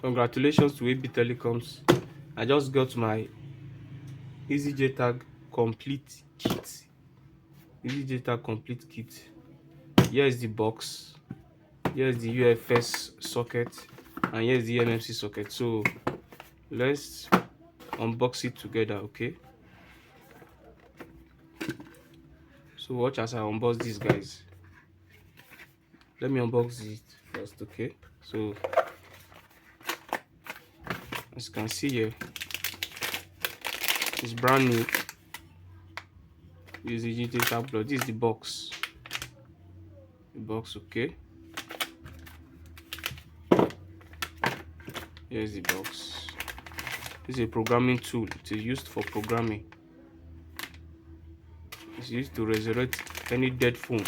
Congratulations to AB Telecoms. I just got my Jtag complete kit. Jtag complete kit. Here is the box. Here is the UFS socket, and here is the MMC socket. So let's unbox it together, okay? So watch as I unbox this, guys. Let me unbox it first, okay? So as you can see here, it's brand new. This is the Jtag Plus. This is the box. Okay. Here's the box. This is a programming tool. It is used for programming. It's used to resurrect any dead phone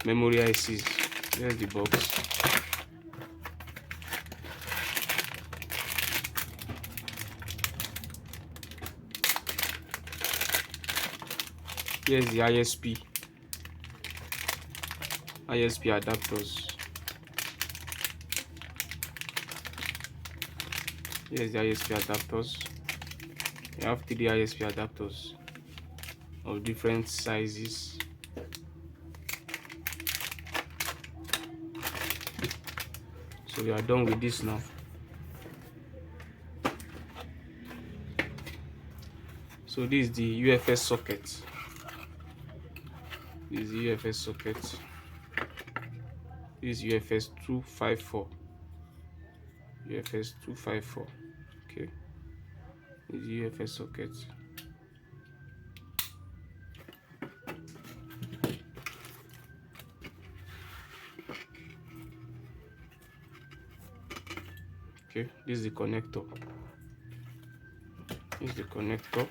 memory ICs. Here's the box. Here's the ISP adapters. Here's the ISP adapters. You have 3 ISP adapters of different sizes. So we are done with this now. So this is the UFS socket. This is the UFS socket. This is UFS 254. UFS 254. Okay. This is UFS socket. Okay, this is the connector. This is the connector.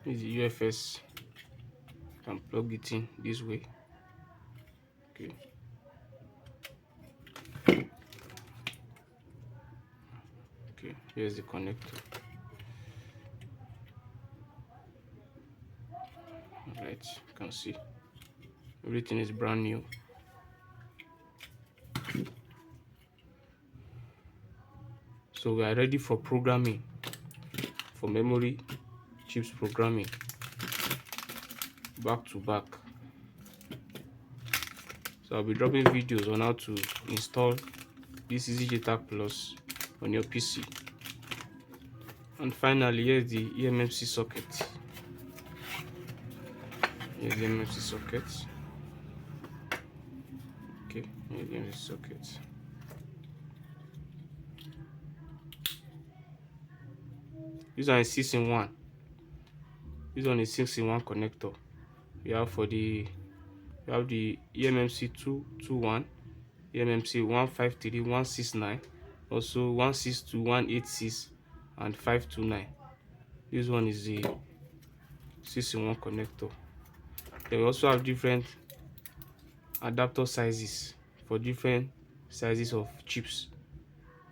This is the UFS. You can plug it in this way. Okay. Okay, here's the connector. Alright, you can see everything is brand new. So we are ready for programming, for memory chips programming, back to back. So I'll be dropping videos on how to install this Jtag Plus on your PC. And finally, here's the eMMC socket. Here's the eMMC socket. Okay, here's the eMMC socket. This one is 6-in-1. This one is 6-in-1 connector. We have the eMMC 221, eMMC 153, 169, also 162, 186, and 529. This one is the 6-in-1 connector. Then we also have different adapter sizes for different sizes of chips.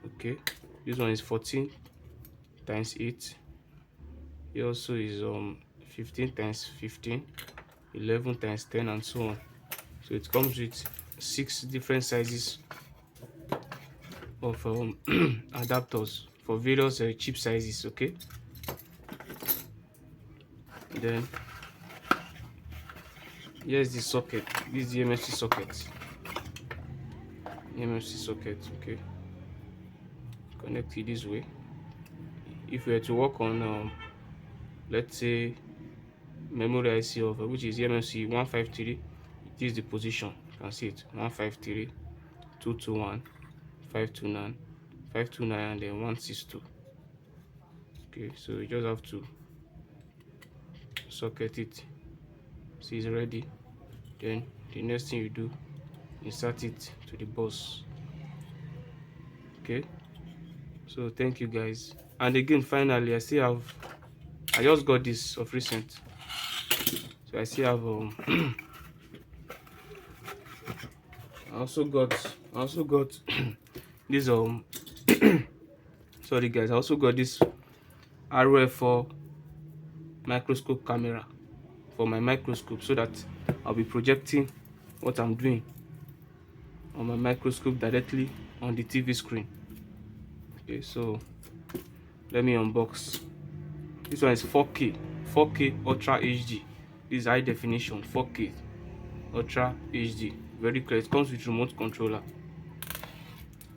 Okay, this one is 14 times 8. It also is 15 times 15, 11 times 10, and so on. So it comes with 6 different sizes of adapters for various chip sizes. Okay, then here's the socket. This is the eMMC socket. eMMC socket. Okay, connect it this way. If we were to work on let's say memory IC of which is eMMC 153, this is the position. You can see it: 153, 221, 529, 529, and then 162. Okay, so you just have to socket it. So it's ready. Then the next thing you do, insert it to the bus. Okay, so thank you guys. And again, finally, I still have I just got this of recent, so I still have I also got this sorry guys, I also got this RF4 microscope camera for my microscope, so that I'll be projecting what I'm doing on my microscope directly on the TV screen. Okay, so let me unbox. This one is 4K Ultra HD. This is high definition 4K Ultra HD. Very clear. It comes with remote controller.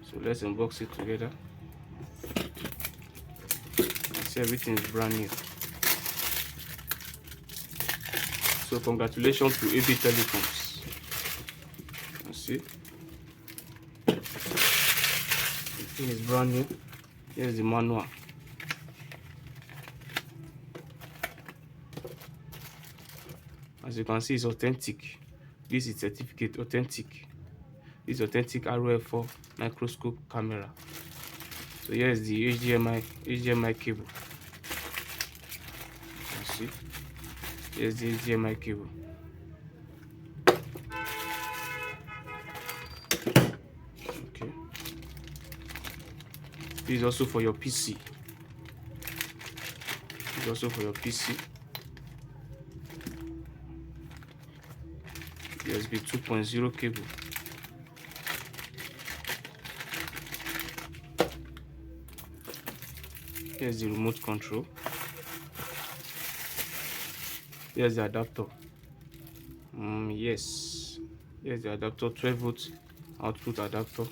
So let's unbox it together. See, everything is brand new. So congratulations to AB Telecoms. You see, everything is brand new. Here's the manual. As you can see, it's authentic. This is certificate authentic. This is authentic RF4 microscope camera. So here is the HDMI cable. You see, here's the HDMI cable. Okay. This is also for your PC. This is also for your PC. USB 2.0 cable. Here's the remote control. Here's the adapter. Yes, here's the adapter, 12 volt output adapter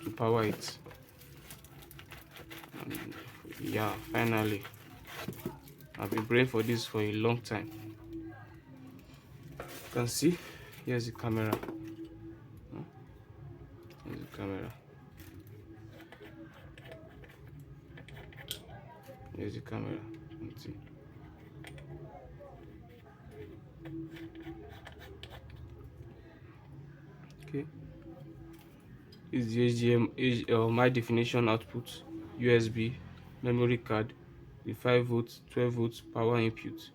to power it. Yeah, finally, I've been praying for this for a long time. You can see, here's the camera. Here's the camera. Here's the camera. Let's see. Okay. This is the HDMI high definition output, USB, memory card, the 5 volts, 12 volts power input.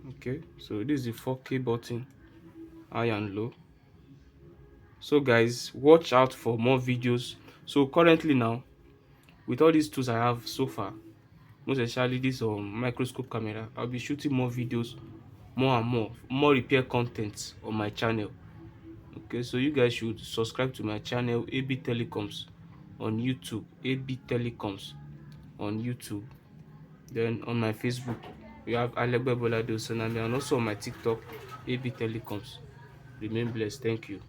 Okay, so this is the 4K button, high and low. So guys, watch out for more videos. So currently now, with all these tools I have so far, most especially this microscope camera, I'll be shooting more videos, more and more repair content on my channel. Okay, so you guys should subscribe to my channel, AB Telecoms on YouTube, AB Telecoms on YouTube. Then on my Facebook, we have Alegbe Bolade Osonami, and also on my TikTok, AB Telecoms. Remain blessed. Thank you.